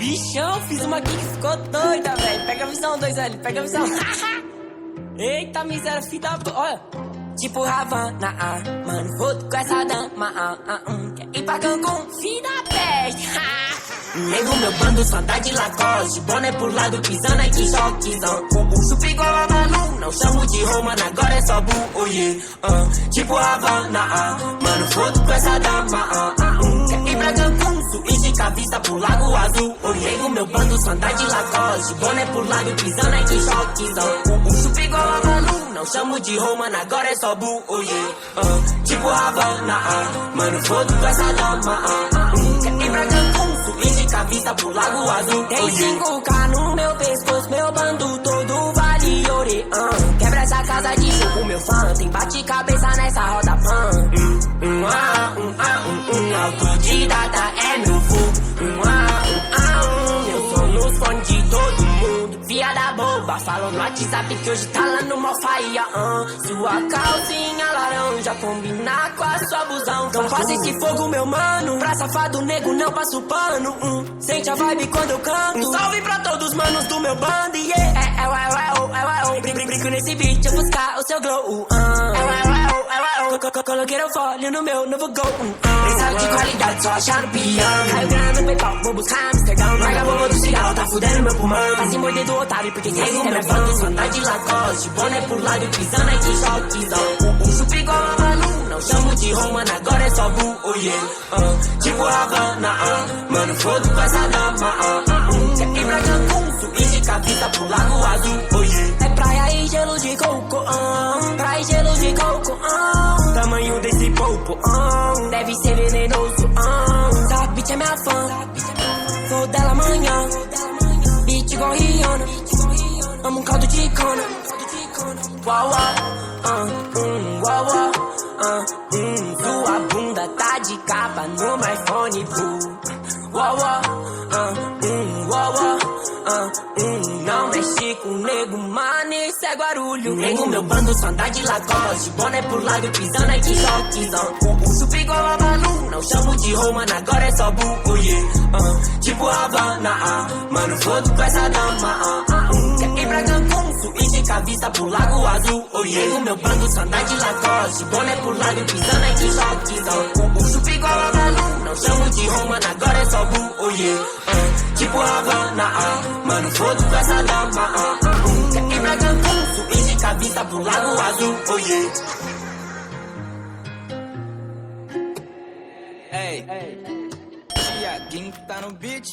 Bichão, fiz uma aqui que ficou doida, velho. Pega a visão, 2L, pega a visão. Eita, miséria, filha da... Olha. Tipo Havana, mano, foto com essa dama, quer ir pra Cancún, filha da peste, nego, meu bando só anda de Lacoste, boné pro lado, pisando aqui, choquezão. Chupa igual a Manu, não chamo de Romana, agora é só Bu, oh yeah. Tipo Havana, mano, foto com essa dama, quer ir pra Cancún, suíte com a vista pro Lago Azul, oh yeah. Nego, meu bando só anda de Lacoste, boné pro lado, pisando aqui, choquezão. Chupa igual a Manu, não chamo de Romana, agora é só Bu, oh yeah. Tipo Havana, mano, foto com essa dama, quer ir pra Cancún, suíte com a vista pro Lago Azul. Tem 5K no meu pescoço, meu bando todo vale ouro. Quebra essa casa de jogo, meu fã. Tem bate-cabeça nessa roda, autodidata é meu fogo. Eu sou nos fones de todo mundo. Viada boba, falou no WhatsApp que hoje tá lá no Malfaia. Sua calcinha laranja combina com a sua busão. Então faça esse fogo, meu mano. Pra safado nego não passa o pano. Sente a vibe quando eu canto. Salve pra todos os manos do meu bando, yeah. Brinco nesse beat, eu buscar o seu glow. Coloquei o folha no meu novo gol. Mensagem de qualidade, só achar no piano. Caiu grana no PayPal, vou buscar Amsterdão. Larga a bomba do cigarro, tá fudendo meu pulmão. Tá se mordendo do otário, porque sem sistema é bando. Só anda de Lacoste, boné pro lado, pisando aqui, choquezão. Chupa igual a Manu, não chamo de Romana, agora é só Bu, oh yeah. Tipo Havana, mano, foto com essa dama, quer ir pra Cancún, suíte com a vista pro Lago Azul, oh yeah. É praia e gelo de coco, praia e gelo de coco, tamanho desse popo, deve ser venenoso, essa bitch é minha fã, sou dela amanhã, bitch igual Rihanna, amo um caldo de cana, uau, sua bunda tá de capa no my phone, não mexe com nego, mano, isso é Guarulho. Nego, meu bando só anda de Lacoste, boné pro lado, pisando aqui, choquezão. Chupa igual a Manu, não chamo de Romana, agora é só Bu, oh yeah. Tipo Havana, mano, foto com essa dama, quer ir pra Cancún, suíte com a vista pro Lago Azul, oh yeah. Nego, meu bando só anda de Lacoste, boné pro lado, pisando aqui, choquezão. Chupa igual a Manu, não chamo de Romana, agora é só Bu, oh yeah. Tipo Havana, mano, foto com essa dama, quer ir pra Cancún, suíte com a vista pro Lago Azul, oh yeah. Ei, Tiaguinho tá no beat.